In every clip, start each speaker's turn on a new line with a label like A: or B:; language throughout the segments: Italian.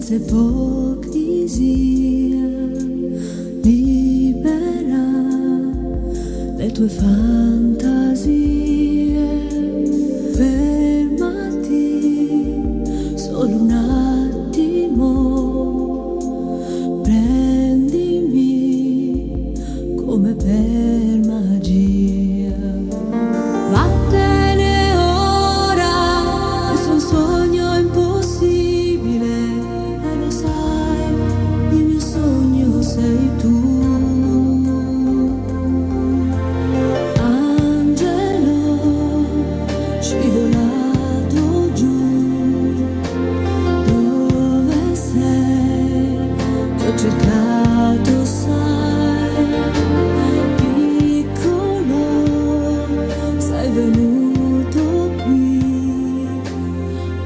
A: senza ipocrisia, libera le tue fantasie, fermati solo un attimo, prendimi come per magia. Vattene ora, questo è un sogno impossibile, e lo sai, il mio sogno sei tu. Angelo scivolato giù, dove sei? Ti ho cercato, sai, piccolo, sei venuto qui.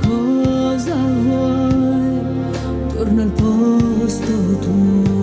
A: Cosa vuoi? Torna al posto tuo.